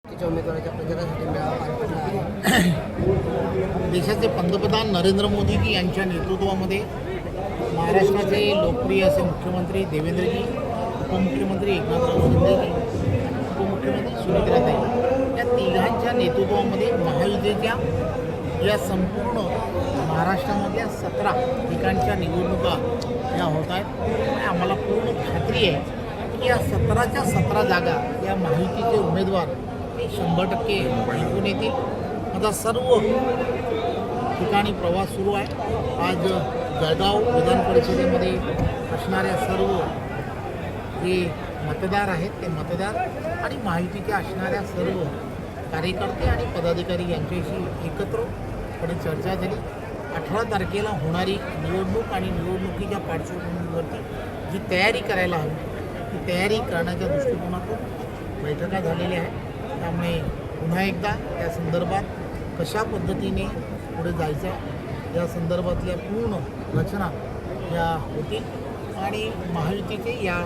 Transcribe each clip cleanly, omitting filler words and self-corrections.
उमेदवाराच्या प्रचारासाठी मेळावा पार पडला आहे। देशाचे पंतप्रधान नरेंद्र मोदीजी यांच्या नेतृत्वामध्ये महाराष्ट्राचे लोकप्रिय असे मुख्यमंत्री देवेंद्रजी, उपमुख्यमंत्री एकनाथराव शिंदेजी, उपमुख्यमंत्री सुनीताताई या तिघांच्या नेतृत्वामध्ये महायुतीच्या या संपूर्ण महाराष्ट्रामधल्या 17 ठिकाणच्या निवडणुका या होत आहेत आणि आम्हाला पूर्ण खात्री आहे की या 17च्या 17 जागा या महायुतीचे उमेदवार हे 100% जिंकून येतील। माझा सर्व ठिकाणी प्रवास सुरू आहे। आज जळगाव विधान परिषदेमध्ये असणाऱ्या सर्व जे मतदार आहेत ते मतदार आणि महायुतीच्या असणाऱ्या सर्व कार्यकर्ते आणि पदाधिकारी यांच्याशी एकत्रपणे चर्चा झाली। 18 तारखेला होणारी निवडणूक आणि निवडणुकीच्या पार्श्वभूमीवरती जी तयारी करायला हवी ती तयारी करण्याच्या दृष्टिकोनातून बैठका झालेल्या आहेत। त्यामुळे पुन्हा एकदा या संदर्भात कशा पद्धतीने पुढे जायचं या संदर्भातल्या पूर्ण रचना या होतील आणि महायुतीचे या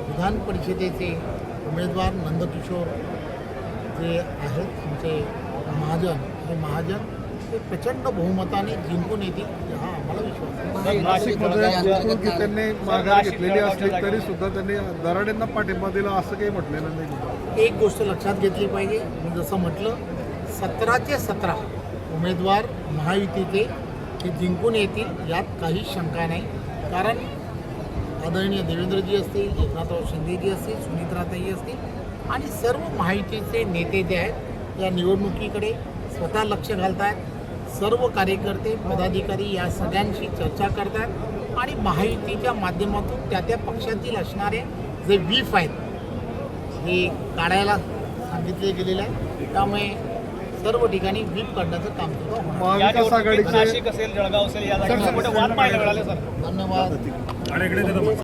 विधान परिषदेचे उमेदवार नंदकिशोर जे आहेत आमचे महाजन हे प्रचंड बहुमताने जिंकून येतील हा आम्हाला विश्वास आहे। नाशिकमध्ये त्यांनी माघार घेतलेली असली तरी सुद्धा त्यांनी दराडेंना पाठिंबा दिला असं काही म्हटलेलं नाही। एक गोष्ट लक्षात घेतली पाहिजे, मी जसं म्हटलं 17चे 17 उमेदवार महायुतीचे ते जिंकून येतील यात काही शंका नाही। कारण आदरणीय देवेंद्रजी असतील, एकनाथराव शिंदेजी असतील, सुनीताताई असतील आणि सर्व महायुतीचे नेते जे आहेत या निवडणुकीकडे स्वतः लक्ष घालत आहेत। सर्व कार्यकर्ते पदाधिकारी या सगळ्यांशी चर्चा करत आहेत आणि महायुतीच्या माध्यमातून त्या पक्षातील असणारे जे व्हीप आहेत हे काढायला सांगितले गेलेले आहे। त्यामुळे सर्व ठिकाणी व्हीप काढण्याचं काम सुद्धा होणार। आघाडीचे नाशिक असेल, जळगाव असेल या जागी मोठे वाद पाहायला मिळाले सर। धन्यवाद।